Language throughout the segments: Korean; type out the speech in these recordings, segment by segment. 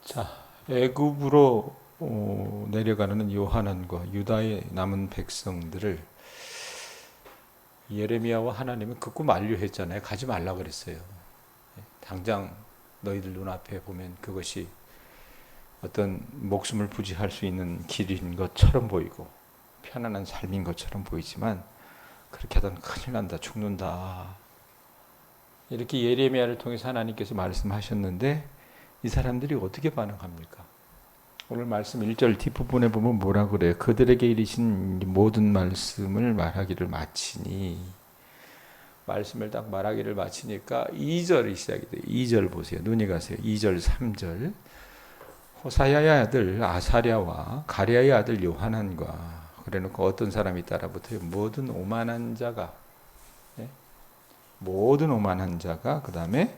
자, 애굽으로 내려가는 요한안과 유다의 남은 백성들을 예레미야와 하나님은 극구 만류했잖아요. 가지 말라 그랬어요. 당장 너희들 눈앞에 보면 그것이 어떤 목숨을 부지할 수 있는 길인 것처럼 보이고 편안한 삶인 것처럼 보이지만 그렇게 하다는 큰일 난다, 죽는다. 이렇게 예레미야를 통해서 하나님께서 말씀하셨는데 이 사람들이 어떻게 반응합니까? 오늘 말씀 1절 뒷부분에 보면 뭐라 그래요? 그들에게 이르신 모든 말씀을 말하기를 마치니, 말씀을 딱 말하기를 마치니까 2절이 시작이 돼요. 2절 보세요. 눈이 가세요. 2절 3절. 호사야의 아들 아사랴와 가랴의 아들 요하난과, 그래놓고 어떤 사람이 따라붙어요? 모든 오만한 자가, 모든 오만한 자가 그 다음에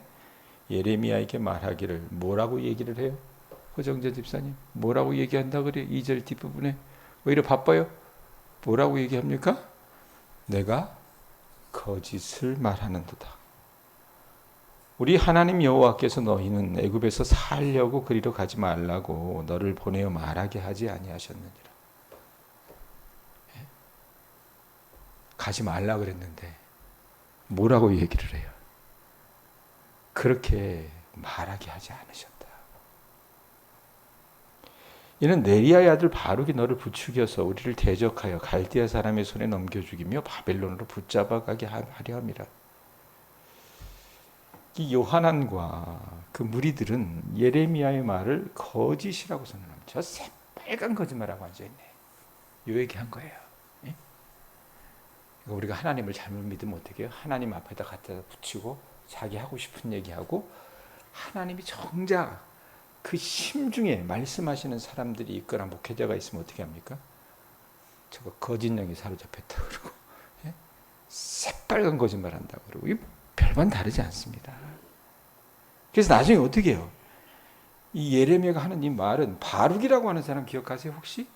예레미야에게 말하기를, 뭐라고 얘기를 해요? 허정재 집사님 뭐라고 얘기한다 그래요? 2절 뒷부분에 왜 이렇게 바빠요? 뭐라고 얘기합니까? 내가 거짓을 말하는도다. 우리 하나님 여호와께서 너희는 애굽에서 살려고 그리로 가지 말라고 너를 보내어 말하게 하지 아니하셨느니라. 가지 말라 그랬는데 뭐라고 얘기를 해요? 그렇게 말하게 하지 않으셨다. 이는 네리야의 아들 바룩이 너를 부추겨서 우리를 대적하여 갈대아 사람의 손에 넘겨 죽이며 바벨론으로 붙잡아 가게 하려 함이라. 이 요하난과 그 무리들은 예레미야의 말을 거짓이라고 선언합니다. 저 새빨간 거짓말하고 앉아있네. 요 얘기한 거예요. 예? 우리가 하나님을 잘못 믿으면 어떻게 해요? 하나님 앞에다 갖다 붙이고 자기 하고 싶은 얘기하고, 하나님이 정작 그 심중에 말씀하시는 사람들이 있거나 목회자가 있으면 어떻게 합니까? 저거 거짓령이 사로잡혔다 그러고, 예? 새빨간 거짓말 한다고 그러고, 이 별반 다르지 않습니다. 그래서 나중에 어떻게 해요? 이 예레미야가 하는 이 말은 바룩이라고 하는 사람 기억하세요 혹시?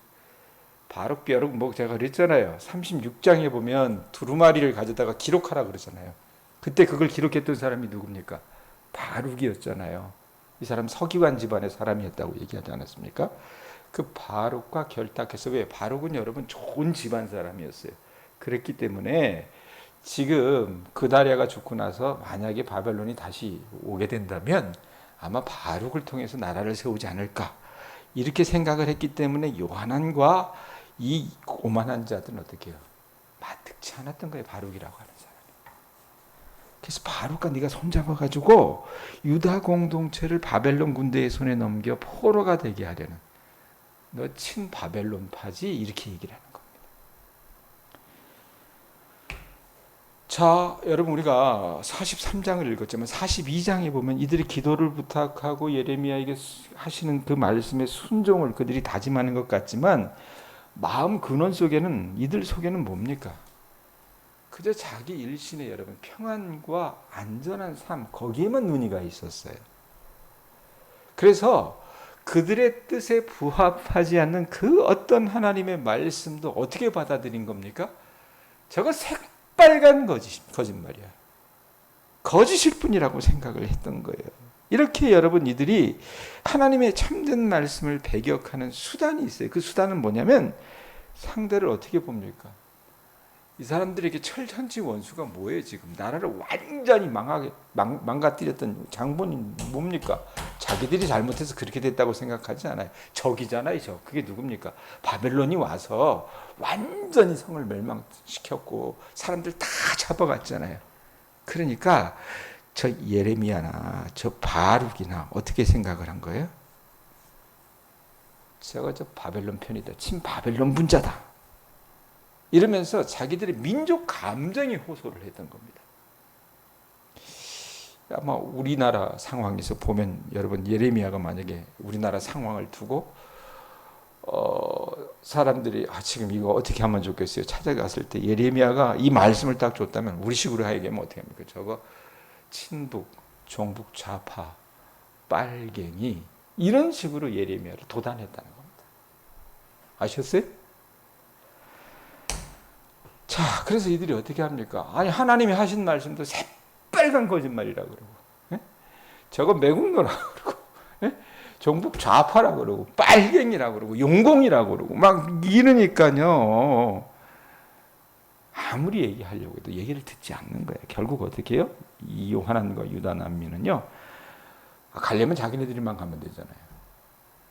바룩 벼룩 뭐 제가 그랬잖아요. 36장에 보면 두루마리를 가져다가 기록하라 그러잖아요. 그때 그걸 기록했던 사람이 누굽니까? 바룩이었잖아요. 이 사람 서기관 집안의 사람이었다고 얘기하지 않았습니까? 그 바룩과 결탁해서, 왜? 바룩은 여러분 좋은 집안 사람이었어요. 그랬기 때문에 지금 그다랴가 죽고 나서 만약에 바벨론이 다시 오게 된다면 아마 바룩을 통해서 나라를 세우지 않을까, 이렇게 생각을 했기 때문에 요하난과 이 오만한 자들은 어떻게 해요? 마뜩지 않았던 거예요. 바룩이라고 하는 사람. 그래서 바룩아 네가 손잡아가지고 유다 공동체를 바벨론 군대의 손에 넘겨 포로가 되게 하려는, 너 친 바벨론파지, 이렇게 얘기를 하는 겁니다. 자, 여러분 우리가 43장을 읽었지만 42장에 보면 이들이 기도를 부탁하고 예레미야에게 하시는 그 말씀의 순종을 그들이 다짐하는 것 같지만 마음 근원 속에는, 이들 속에는 뭡니까? 그저 자기 일신의 여러분 평안과 안전한 삶, 거기에만 눈이 가 있었어요. 그래서 그들의 뜻에 부합하지 않는 그 어떤 하나님의 말씀도 어떻게 받아들인 겁니까? 저거 새빨간 거짓말이야. 거짓일 뿐이라고 생각을 했던 거예요. 이렇게 여러분 이들이 하나님의 참된 말씀을 배격하는 수단이 있어요. 그 수단은 뭐냐면 상대를 어떻게 봅니까? 이 사람들에게 철천지 원수가 뭐예요? 지금 나라를 완전히 망가뜨렸던 장본이 뭡니까? 자기들이 잘못해서 그렇게 됐다고 생각하지 않아요. 적이잖아요. 적. 그게 누굽니까? 바벨론이 와서 완전히 성을 멸망시켰고 사람들 다 잡아갔잖아요. 그러니까 저 예레미야나 저 바룩이나 어떻게 생각을 한 거예요? 제가 저 바벨론 편이다. 친바벨론 분자다. 이러면서 자기들의 민족 감정에 호소를 했던 겁니다. 아마 우리나라 상황에서 보면 여러분, 예레미야가 만약에 우리나라 상황을 두고 사람들이 지금 이거 어떻게 하면 좋겠어요? 찾아갔을 때 예레미야가 이 말씀을 딱 줬다면 우리식으로 하기면 어떻게 합니까? 저거 친북, 종북 좌파, 빨갱이, 이런 식으로 예레미야를 도단했다는 겁니다. 아셨어요? 자, 그래서 이들이 어떻게 합니까? 아니, 하나님이 하신 말씀도 새빨간 거짓말이라고 그러고, 예? 저거 매국노라고 그러고, 예? 종북 좌파라고 그러고 빨갱이라고 그러고 용공이라고 그러고 막 이러니까요. 아무리 얘기하려고 해도 얘기를 듣지 않는 거예요. 결국 어떻게 해요? 이 요하난과 유다 남미는요. 가려면 자기네들만 가면 되잖아요.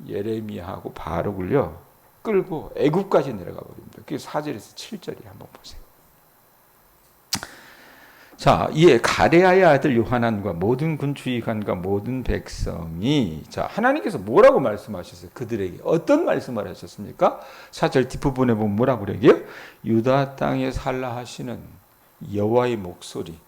예레미야하고 바룩을요. 끌고 애굽까지 내려가 버립니다. 그게 4절에서 7절이 한번 보세요. 자, 이에 가레아의 아들 요하난과 모든 군주의관과 모든 백성이 자, 하나님께서 뭐라고 말씀하셨어요? 그들에게 어떤 말씀을 하셨습니까? 4절 뒷부분에 보면 뭐라고 그래요? 유다 땅에 살라 하시는 여호와의 목소리.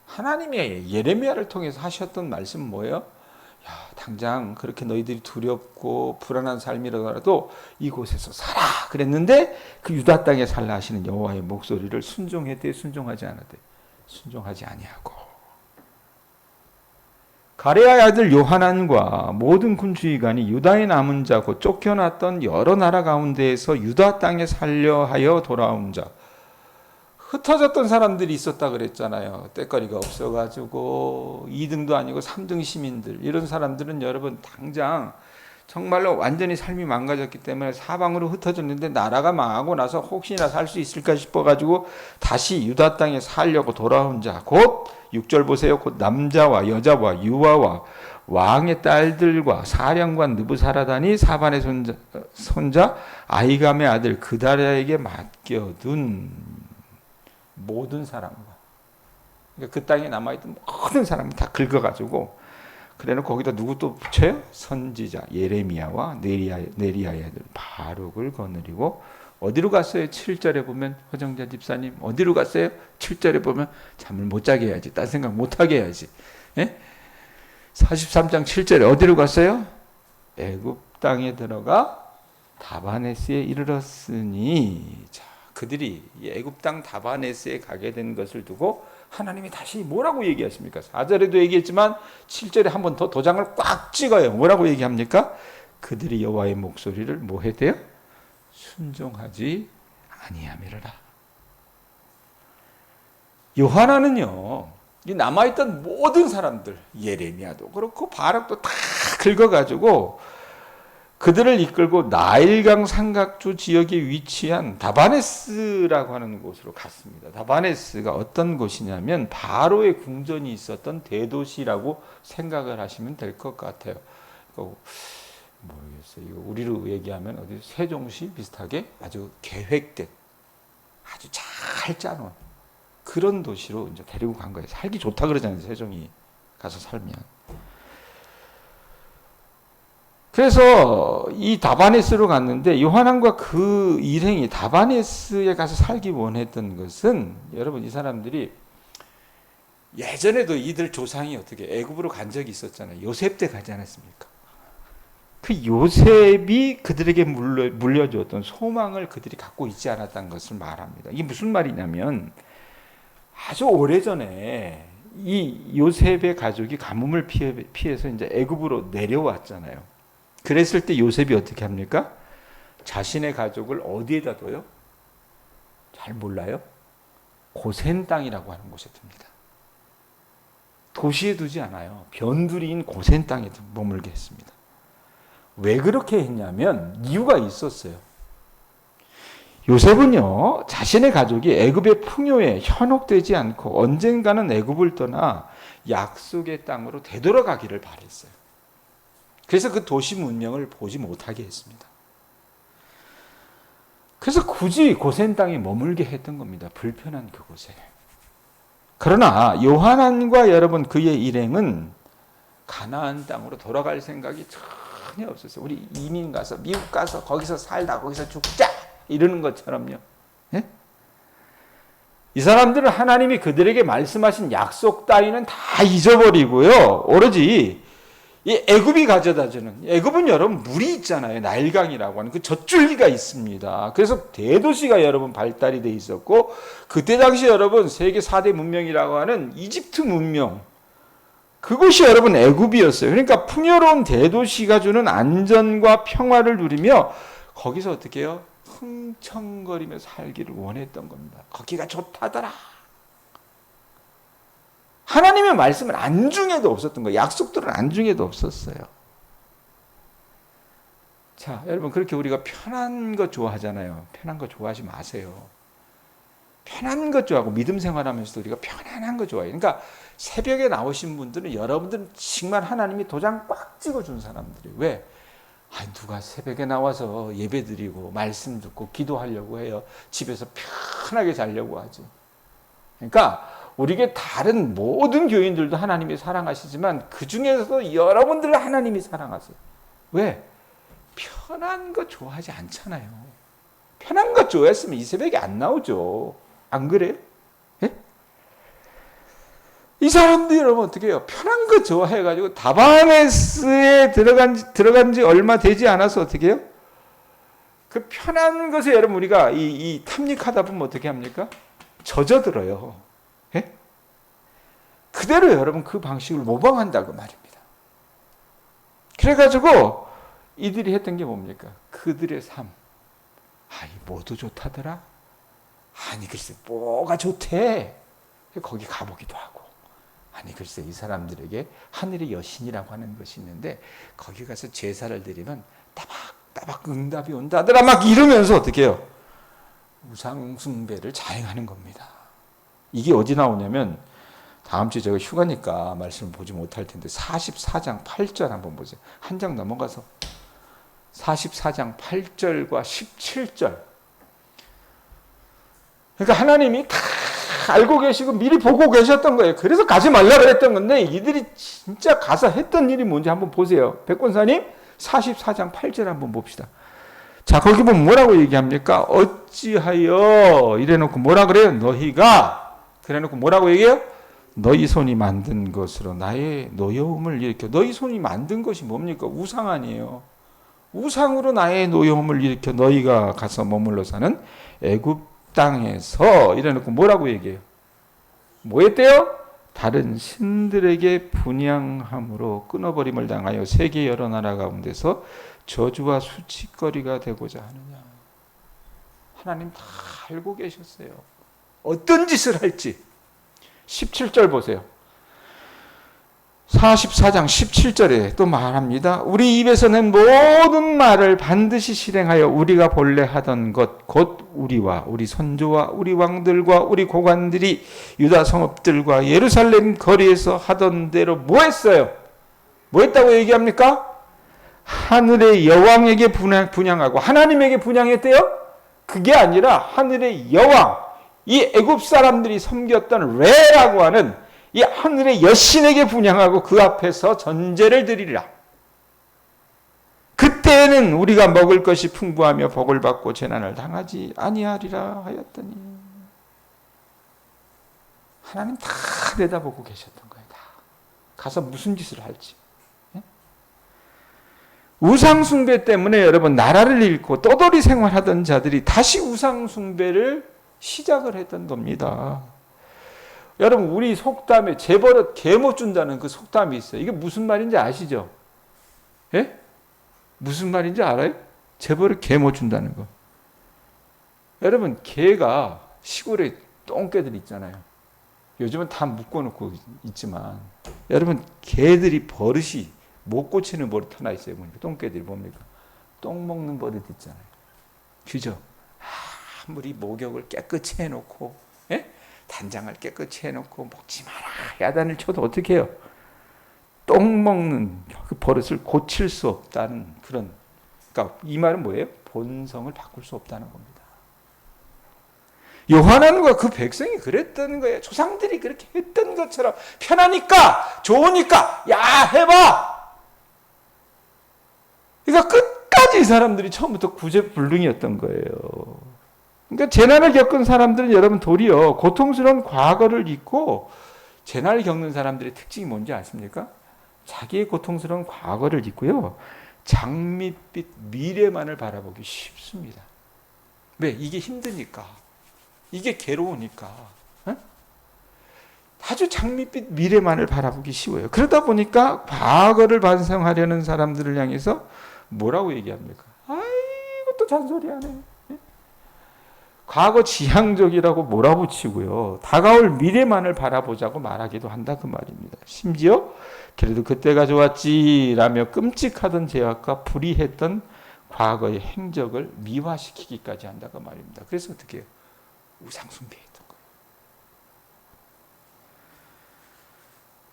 하나님이 예레미야를 통해서 하셨던 말씀은 뭐예요? 야, 당장 그렇게 너희들이 두렵고 불안한 삶이라도 이곳에서 살아 그랬는데 그 유다 땅에 살라 하시는 여호와의 목소리를 순종했대, 순종하지 않았대? 순종하지 아니하고 가레아의 아들 요하난과 모든 군주의관이 유다에 남은 자 곧 쫓겨났던 여러 나라 가운데에서 유다 땅에 살려 하여 돌아온 자 흩어졌던 사람들이 있었다 그랬잖아요. 때거리가 없어가지고 2등도 아니고 3등 시민들 이런 사람들은 여러분 당장 정말로 완전히 삶이 망가졌기 때문에 사방으로 흩어졌는데 나라가 망하고 나서 혹시나 살 수 있을까 싶어가지고 다시 유다 땅에 살려고 돌아온 자 곧 6절 보세요. 곧 남자와 여자와 유아와 왕의 딸들과 사령관 느부사라단이 사반의 손자 아히감의 아들 그다랴에게 맡겨둔 모든 사람과 그러니까 그 땅에 남아있던 모든 사람을 다 긁어가지고 그래놓고 거기다 누구 또 붙여요? 선지자 예레미야와 네리야의 아들 바룩을 거느리고 어디로 갔어요? 7절에 보면 허정자 집사님 어디로 갔어요? 7절에 보면 잠을 못 자게 해야지 딴 생각 못 하게 해야지. 예? 43장 7절에 어디로 갔어요? 애굽 땅에 들어가 다바네스에 이르렀으니 자, 그들이 애굽 땅 다바네스에 가게 된 것을 두고 하나님이 다시 뭐라고 얘기하십니까? 4절에도 얘기했지만 7절에 한 번 더 도장을 꽉 찍어요. 뭐라고 얘기합니까? 그들이 여호와의 목소리를 뭐 해야 돼요? 순종하지 아니함이라. 요하나는요. 이 남아있던 모든 사람들 예레미야도 그렇고 바락도 다 긁어가지고 그들을 이끌고 나일강 삼각주 지역에 위치한 다바네스라고 하는 곳으로 갔습니다. 다바네스가 어떤 곳이냐면 바로의 궁전이 있었던 대도시라고 생각을 하시면 될 것 같아요. 모르겠어요. 이거 우리로 얘기하면 어디 세종시 비슷하게 아주 계획된, 아주 잘 짜놓은 그런 도시로 이제 데리고 간 거예요. 살기 좋다 그러잖아요. 세종이 가서 살면. 그래서 이 다바네스로 갔는데 요하난과 그 일행이 다바네스에 가서 살기 원했던 것은 여러분 이 사람들이 예전에도 이들 조상이 어떻게 애굽으로 간 적이 있었잖아요. 요셉 때 가지 않았습니까? 그 요셉이 그들에게 물려주었던 소망을 그들이 갖고 있지 않았다는 것을 말합니다. 이게 무슨 말이냐면 아주 오래전에 이 요셉의 가족이 가뭄을 피해서 이제 애굽으로 내려왔잖아요. 그랬을 때 요셉이 어떻게 합니까? 자신의 가족을 어디에다 둬요? 잘 몰라요? 고센 땅이라고 하는 곳에 둡니다. 도시에 두지 않아요. 변두리인 고센 땅에 머물게 했습니다. 왜 그렇게 했냐면 이유가 있었어요. 요셉은요, 자신의 가족이 애굽의 풍요에 현혹되지 않고 언젠가는 애굽을 떠나 약속의 땅으로 되돌아가기를 바랬어요. 그래서 그 도시 문명을 보지 못하게 했습니다. 그래서 굳이 고센 땅에 머물게 했던 겁니다. 불편한 그곳에. 그러나 요하난과 여러분 그의 일행은 가나안 땅으로 돌아갈 생각이 전혀 없었어요. 우리 이민 가서 미국 가서 거기서 살다 거기서 죽자 이러는 것처럼요. 예? 이 사람들은 하나님이 그들에게 말씀하신 약속 따위는 다 잊어버리고요. 오로지 이 애굽이 가져다주는 애굽은 여러분 물이 있잖아요. 나일강이라고 하는 그 젖줄기가 있습니다. 그래서 대도시가 여러분 발달이 돼 있었고 그때 당시 여러분 세계 4대 문명이라고 하는 이집트 문명 그곳이 여러분 애굽이었어요. 그러니까 풍요로운 대도시가 주는 안전과 평화를 누리며 거기서 어떻게 해요? 흥청거리며 살기를 원했던 겁니다. 거기가 좋다더라. 하나님의 말씀은 안중에도 없었던 거예요. 약속들은 안중에도 없었어요. 자, 여러분 그렇게 우리가 편한 거 좋아하잖아요. 편한 거 좋아하지 마세요. 편한 것 좋아하고 믿음 생활하면서도 우리가 편안한 거 좋아해요. 그러니까 새벽에 나오신 분들은 여러분들은 정말 하나님이 도장 꽉 찍어준 사람들이에요. 왜? 누가 새벽에 나와서 예배드리고 말씀 듣고 기도하려고 해요. 집에서 편하게 자려고 하지. 그러니까 우리에게 다른 모든 교인들도 하나님이 사랑하시지만 그 중에서도 여러분들을 하나님이 사랑하세요. 왜? 편한 거 좋아하지 않잖아요. 편한 거 좋아했으면 이 새벽에 안 나오죠. 안 그래요? 예? 이 사람들이 여러분 어떻게 해요? 편한 거 좋아해가지고 다바메스에 들어간 지 얼마 되지 않아서 어떻게 해요? 그 편한 것에 여러분 우리가 이 탐닉하다 보면 어떻게 합니까? 젖어들어요. 예? 그대로 여러분 그 방식을 모방한다고 말입니다. 그래가지고 이들이 했던 게 뭡니까? 그들의 삶. 이 뭐도 좋다더라? 아니 글쎄 뭐가 좋대? 거기 가보기도 하고. 아니 글쎄 이 사람들에게 하늘의 여신이라고 하는 것이 있는데 거기 가서 제사를 드리면 따박따박 응답이 온다더라 막 이러면서 어떻게 해요? 우상숭배를 자행하는 겁니다. 이게 어디 나오냐면 다음 주에 제가 휴가니까 말씀을 보지 못할 텐데 44장 8절 한번 보세요. 한 장 넘어가서 44장 8절과 17절. 그러니까 하나님이 다 알고 계시고 미리 보고 계셨던 거예요. 그래서 가지 말라 그랬던 건데 이들이 진짜 가서 했던 일이 뭔지 한번 보세요. 백권사님 44장 8절 한번 봅시다. 자, 거기 보면 뭐라고 얘기합니까? 어찌하여 이래놓고 뭐라 그래요? 너희가 그래놓고 뭐라고 얘기해요? 너희 손이 만든 것으로 나의 노여움을 일으켜. 너희 손이 만든 것이 뭡니까? 우상 아니에요. 우상으로 나의 노여움을 일으켜 너희가 가서 머물러 사는 애굽 땅에서 이래놓고 뭐라고 얘기해요? 뭐 했대요? 다른 신들에게 분향함으로 끊어버림을 당하여 세계 여러 나라 가운데서 저주와 수치거리가 되고자 하느냐. 하나님 다 알고 계셨어요. 어떤 짓을 할지. 17절 보세요. 44장 17절에 또 말합니다. 우리 입에서 낸 모든 말을 반드시 실행하여 우리가 본래 하던 것 곧 우리와 우리 선조와 우리 왕들과 우리 고관들이 유다 성읍들과 예루살렘 거리에서 하던 대로 뭐 했어요? 뭐 했다고 얘기합니까? 하늘의 여왕에게 분향하고 하나님에게 분향했대요? 그게 아니라 하늘의 여왕, 이 애굽 사람들이 섬겼던 레라고 하는 이 하늘의 여신에게 분향하고 그 앞에서 전제를 드리리라. 그때에는 우리가 먹을 것이 풍부하며 복을 받고 재난을 당하지 아니하리라 하였더니 하나님 다 내다보고 계셨던 거예요. 다. 가서 무슨 짓을 할지. 우상숭배 때문에 여러분 나라를 잃고 떠돌이 생활하던 자들이 다시 우상숭배를 시작을 했던 겁니다. 여러분 우리 속담에 재벌은 개 못 준다는 그 속담이 있어요. 이게 무슨 말인지 아시죠? 예? 무슨 말인지 알아요? 재벌은 개 못 준다는 거. 여러분 개가 시골에 똥개들 있잖아요. 요즘은 다 묶어놓고 있지만 여러분 개들이 버릇이 못 고치는 버릇 하나 있어요. 보니까 똥개들이 뭡니까? 똥 먹는 버릇 있잖아요. 그죠? 아무리 목욕을 깨끗이 해놓고 예? 단장을 깨끗이 해놓고 먹지 마라 야단을 쳐도 어떻게 해요? 똥 먹는 그 버릇을 고칠 수 없다는 그런, 그러니까 이 말은 뭐예요? 본성을 바꿀 수 없다는 겁니다. 요한과 그 백성이 그랬던 거예요. 조상들이 그렇게 했던 것처럼 편하니까 좋으니까 야 해봐. 그러니까 끝까지 이 사람들이 처음부터 구제불능이었던 거예요. 그러니까 재난을 겪은 사람들은 여러분 도리어 고통스러운 과거를 잊고 재난을 겪는 사람들의 특징이 뭔지 아십니까? 자기의 고통스러운 과거를 잊고요. 장밋빛 미래만을 바라보기 쉽습니다. 왜? 이게 힘드니까. 이게 괴로우니까. 어? 아주 장밋빛 미래만을 바라보기 쉬워요. 그러다 보니까 과거를 반성하려는 사람들을 향해서 뭐라고 얘기합니까? 아이고 또 잔소리하네. 과거 지향적이라고 몰아붙이고요. 다가올 미래만을 바라보자고 말하기도 한다 그 말입니다. 심지어 그래도 그때가 좋았지라며 끔찍하던 죄악과 불의했던 과거의 행적을 미화시키기까지 한다고 말입니다. 그래서 어떻게 해요? 우상 숭배했던 거예요.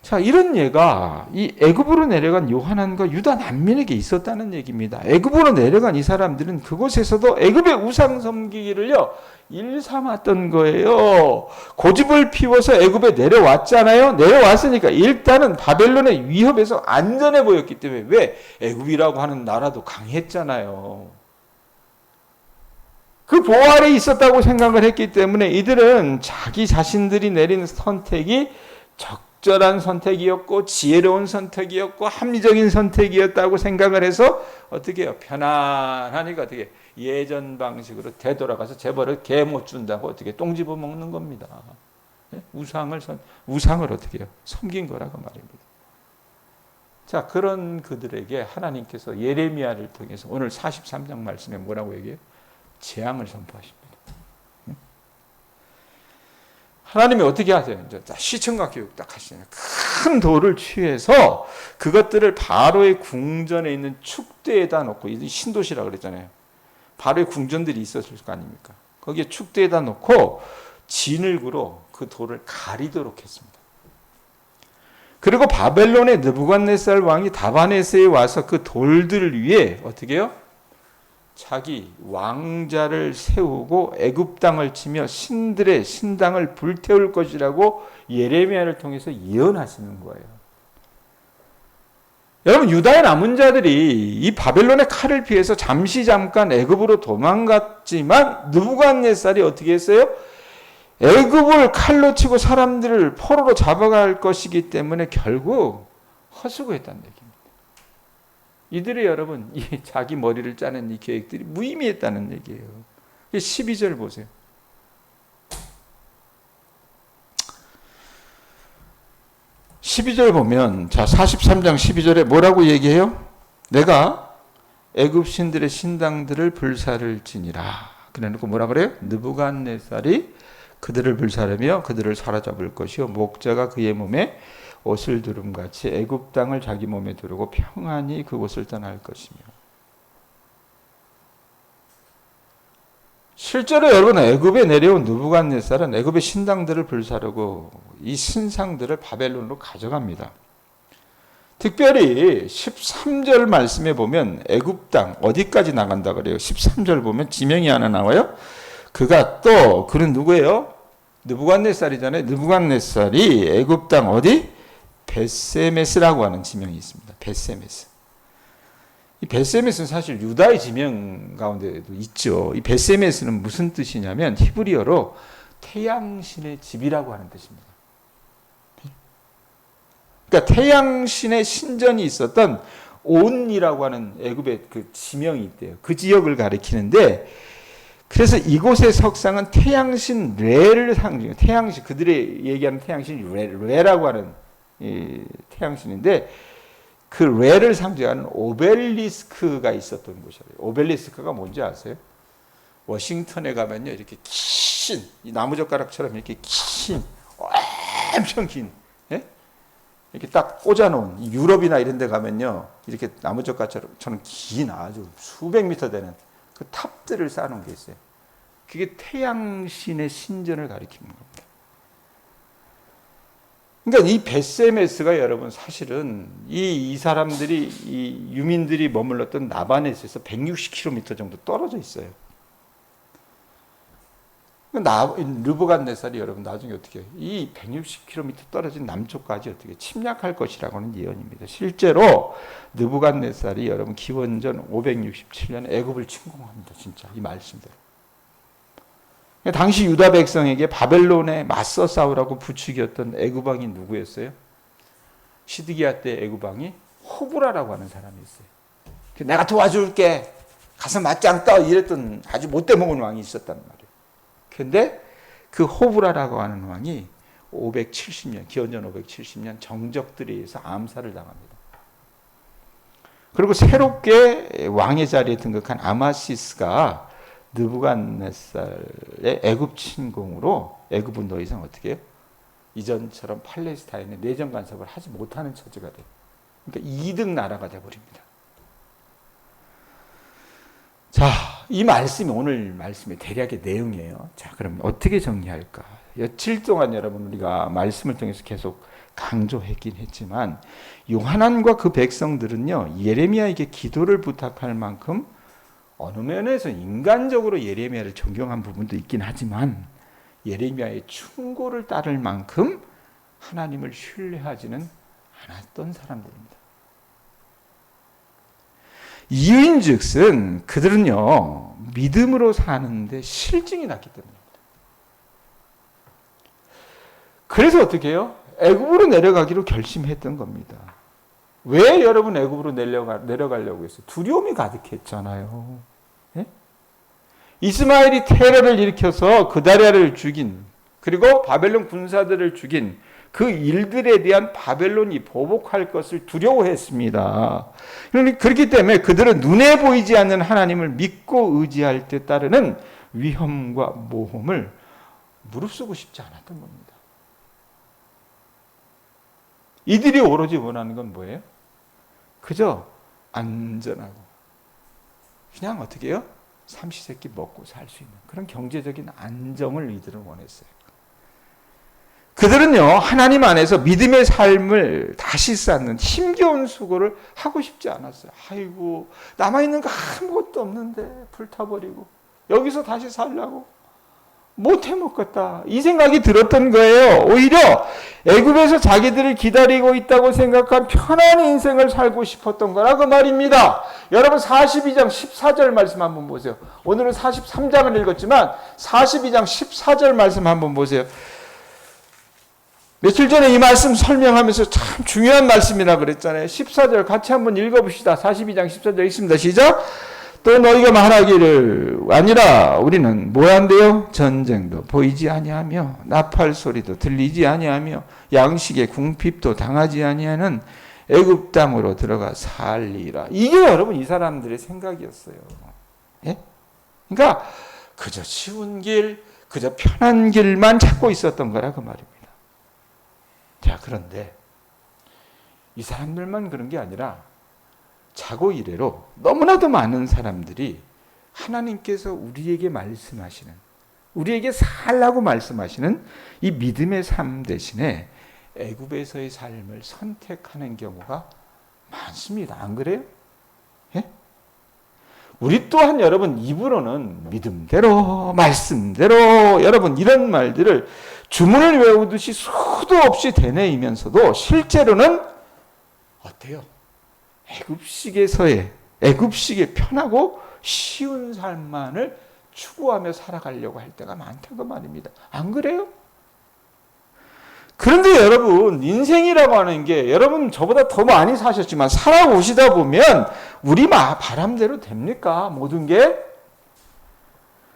자, 이런 예가 이 애굽으로 내려간 요하난과 유다 난민에게 있었다는 얘기입니다. 애굽으로 내려간 이 사람들은 그곳에서도 애굽의 우상 섬기기를요 일삼았던 거예요. 고집을 피워서 애굽에 내려왔잖아요. 내려왔으니까 일단은 바벨론의 위협에서 안전해 보였기 때문에, 왜? 애굽이라고 하는 나라도 강했잖아요. 그 보호 아래 있었다고 생각을 했기 때문에 이들은 자기 자신들이 내린 선택이 적절한 선택이었고 지혜로운 선택이었고 합리적인 선택이었다고 생각을 해서 어떻게 해요? 편안하니까 어떻게 예전 방식으로 되돌아가서 재벌을 개 못 준다고 어떻게 똥 집어 먹는 겁니다. 우상을 어떻게 해요? 섬긴 거라고 말입니다. 자, 그런 그들에게 하나님께서 예레미야를 통해서 오늘 43장 말씀에 뭐라고 얘기해요? 재앙을 선포하십니다. 하나님이 어떻게 하세요? 이제 시청각 교육 딱 하시잖아요. 큰 돌을 취해서 그것들을 바로의 궁전에 있는 축대에다 놓고, 이 신도시라고 그랬잖아요. 바로의 궁전들이 있었을 거 아닙니까? 거기에 축대에다 놓고 진흙으로 그 돌을 가리도록 했습니다. 그리고 바벨론의 느부갓네살 왕이 다바네스에 와서 그 돌들 위에 어떻게 해요? 자기 왕자를 세우고 애굽 땅을 치며 신들의 신당을 불태울 것이라고 예레미야를 통해서 예언하시는 거예요. 여러분, 유다의 남은 자들이 이 바벨론의 칼을 피해서 잠깐 애굽으로 도망갔지만 느부갓네살이 어떻게 했어요? 애굽을 칼로 치고 사람들을 포로로 잡아갈 것이기 때문에 결국 허수고했다는 얘기입니다. 이들이 여러분 이 자기 머리를 짜는 이 계획들이 무의미했다는 얘기예요. 12절 보세요. 12절 보면, 자, 43장 12절에 뭐라고 얘기해요? 내가 애굽 신들의 신당들을 불사를 지니라. 그래놓고 뭐라 그래요? 느부갓네살이 그들을 불사르며 그들을 사로잡을 것이요 목자가 그의 몸에 옷을 두름같이 애굽 땅을 자기 몸에 두르고 평안히 그곳을 떠날 것이며. 실제로 여러분, 애굽에 내려온 느부갓네살은 애굽의 신당들을 불사르고 이 신상들을 바벨론으로 가져갑니다. 특별히 13절 말씀에 보면 애굽 땅 어디까지 나간다 그래요? 13절 보면 지명이 하나 나와요. 그가 또, 그는 누구예요? 느부갓네살이잖아요. 느부갓네살이 애굽 땅 어디? 벳세메스라고 하는 지명이 있습니다. 벳세메스. 이 벳세메스는 사실 유다의 지명 가운데도 있죠. 이 벳세메스는 무슨 뜻이냐면 히브리어로 태양신의 집이라고 하는 뜻입니다. 그러니까 태양신의 신전이 있었던 온이라고 하는 애굽의 그 지명이 있대요. 그 지역을 가리키는데, 그래서 이곳의 석상은 태양신 레를 상징해요. 태양신, 그들이 얘기하는 태양신 레라고 하는 이 태양신인데, 그 레를 상징하는 오벨리스크가 있었던 곳이에요. 오벨리스크가 뭔지 아세요? 워싱턴에 가면요, 이렇게 긴, 이 나무젓가락처럼 이렇게 긴, 엄청 긴, 예? 이렇게 딱 꽂아놓은, 유럽이나 이런 데 가면요, 이렇게 나무젓가락처럼 긴 아주 수백 미터 되는 그 탑들을 쌓아놓은 게 있어요. 그게 태양신의 신전을 가리키는 겁니다. 그러니까 이 벳세메스가 여러분 사실은 이 사람들이, 이 유민들이 머물렀던 나바넷에서 160km 정도 떨어져 있어요. 느부갓네살이 여러분 나중에 어떻게 해요? 이 160km 떨어진 남쪽까지 어떻게 침략할 것이라고 하는 예언입니다. 실제로 느부갓네살이 여러분 기원전 567년에 애굽을 침공합니다. 진짜 이 말씀대로. 당시 유다 백성에게 바벨론에 맞서 싸우라고 부추겼던 애굽 왕이 누구였어요? 시드기야 때 애굽 왕이 호브라라고 하는 사람이 있어요. 내가 도와줄게, 가서 맞짱 떠, 이랬던 아주 못돼 먹은 왕이 있었단 말이에요. 그런데 그 호브라라고 하는 왕이 570년, 기원전 570년 정적들에 의해서 암살을 당합니다. 그리고 새롭게 왕의 자리에 등극한 아마시스가 느부갓네살의 애굽 침공으로 애굽은 더 이상 어떻게 해요? 이전처럼 팔레스타인에 내정 간섭을 하지 못하는 처지가 돼요. 그러니까 2등 나라가 돼버립니다. 자, 이 말씀이 오늘 말씀의 대략의 내용이에요. 자, 그럼 어떻게 정리할까? 며칠 동안 여러분 우리가 말씀을 통해서 계속 강조했긴 했지만 요한안과 그 백성들은요 예레미야에게 기도를 부탁할 만큼 어느 면에서 인간적으로 예레미야를 존경한 부분도 있긴 하지만 예레미야의 충고를 따를 만큼 하나님을 신뢰하지는 않았던 사람들입니다. 이유인즉슨 그들은요 믿음으로 사는데 실증이 났기 때문입니다. 그래서 어떻게 해요? 애굽으로 내려가기로 결심했던 겁니다. 왜 여러분 애굽으로 내려가려고 했어요? 두려움이 가득했잖아요. 예? 이스마엘이 테러를 일으켜서 그다랴를 죽인 그리고 바벨론 군사들을 죽인 그 일들에 대한 바벨론이 보복할 것을 두려워했습니다. 그렇기 때문에 그들은 눈에 보이지 않는 하나님을 믿고 의지할 때 따르는 위험과 모험을 무릅쓰고 싶지 않았던 겁니다. 이들이 오로지 원하는 건 뭐예요? 그저 안전하고 그냥 어떻게 해요? 삼시세끼 먹고 살 수 있는 그런 경제적인 안정을 이들은 원했어요. 그들은요 하나님 안에서 믿음의 삶을 다시 쌓는 힘겨운 수고를 하고 싶지 않았어요. 아이고 남아있는 거 아무것도 없는데 불타버리고 여기서 다시 살려고 못해 먹겠다 이 생각이 들었던 거예요. 오히려 애굽에서 자기들을 기다리고 있다고 생각한 편한 인생을 살고 싶었던 거라 그 말입니다. 여러분 42장 14절 말씀 한번 보세요. 오늘은 43장을 읽었지만 42장 14절 말씀 한번 보세요. 며칠 전에 이 말씀 설명하면서 참 중요한 말씀이라 그랬잖아요. 14절 같이 한번 읽어봅시다. 42장 14절 읽습니다. 시작. 또 너희가 말하기를 아니라 우리는 뭐한대요? 전쟁도 보이지 아니하며 나팔 소리도 들리지 아니하며 양식의 궁핍도 당하지 아니하는 애굽 땅으로 들어가 살리라. 이게 여러분 이 사람들의 생각이었어요. 예? 그러니까 그저 쉬운 길, 그저 편한 길만 찾고 있었던 거라 그 말입니다. 자, 그런데 이 사람들만 그런 게 아니라 자고 이래로 너무나도 많은 사람들이 하나님께서 우리에게 말씀하시는, 우리에게 살라고 말씀하시는 이 믿음의 삶 대신에 애굽에서의 삶을 선택하는 경우가 많습니다. 안 그래요? 예? 우리 또한 여러분 입으로는 믿음대로 말씀대로 여러분 이런 말들을 주문을 외우듯이 수도 없이 되뇌이면서도 실제로는 어때요? 애굽식의 편하고 쉬운 삶만을 추구하며 살아가려고 할 때가 많다고 말입니다. 안 그래요? 그런데 여러분 인생이라고 하는 게 여러분 저보다 더 많이 사셨지만 살아오시다 보면 우리 바람대로 됩니까? 모든 게?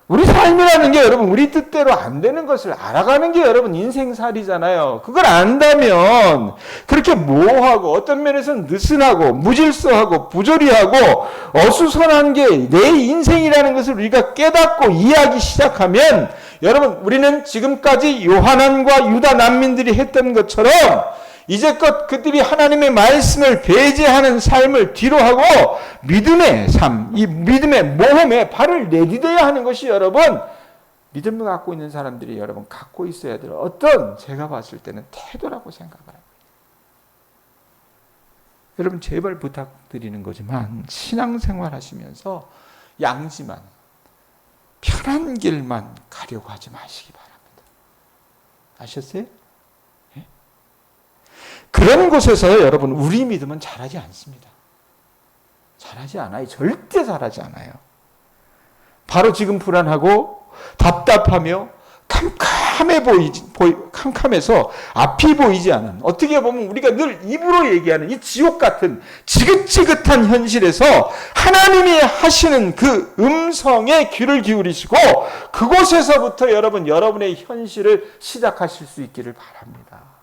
우리 삶이라는 게 여러분 우리 뜻대로 안 되는 것을 알아가는 게 여러분 인생살이잖아요. 그걸 안다면 그렇게 모호하고 어떤 면에서는 느슨하고 무질서하고 부조리하고 어수선한 게 내 인생이라는 것을 우리가 깨닫고 이해하기 시작하면 여러분 우리는 지금까지 요한안과 유다 난민들이 했던 것처럼 이제껏 그들이 하나님의 말씀을 배제하는 삶을 뒤로하고 믿음의 삶, 이 믿음의 모험에 발을 내디뎌야 하는 것이 여러분 믿음을 갖고 있는 사람들이 여러분 갖고 있어야 될 어떤 제가 봤을 때는 태도라고 생각을 합니다. 여러분 제발 부탁드리는 거지만 신앙생활 하시면서 양지만 편한 길만 가려고 하지 마시기 바랍니다. 아셨어요? 그런 곳에서 여러분 우리 믿음은 자라지 않습니다. 자라지 않아요. 절대 자라지 않아요. 바로 지금 불안하고 답답하며 캄캄해서 앞이 보이지 않은 어떻게 보면 우리가 늘 입으로 얘기하는 이 지옥 같은 지긋지긋한 현실에서 하나님이 하시는 그 음성에 귀를 기울이시고 그곳에서부터 여러분의 현실을 시작하실 수 있기를 바랍니다.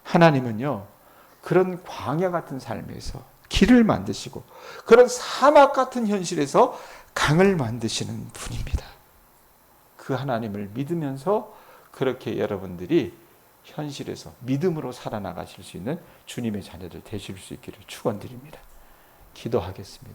하나님은요 그런 광야 같은 삶에서 길을 만드시고 그런 사막 같은 현실에서 강을 만드시는 분입니다. 그 하나님을 믿으면서 그렇게 여러분들이 현실에서 믿음으로 살아나가실 수 있는 주님의 자녀들 되실 수 있기를 축원드립니다. 기도하겠습니다.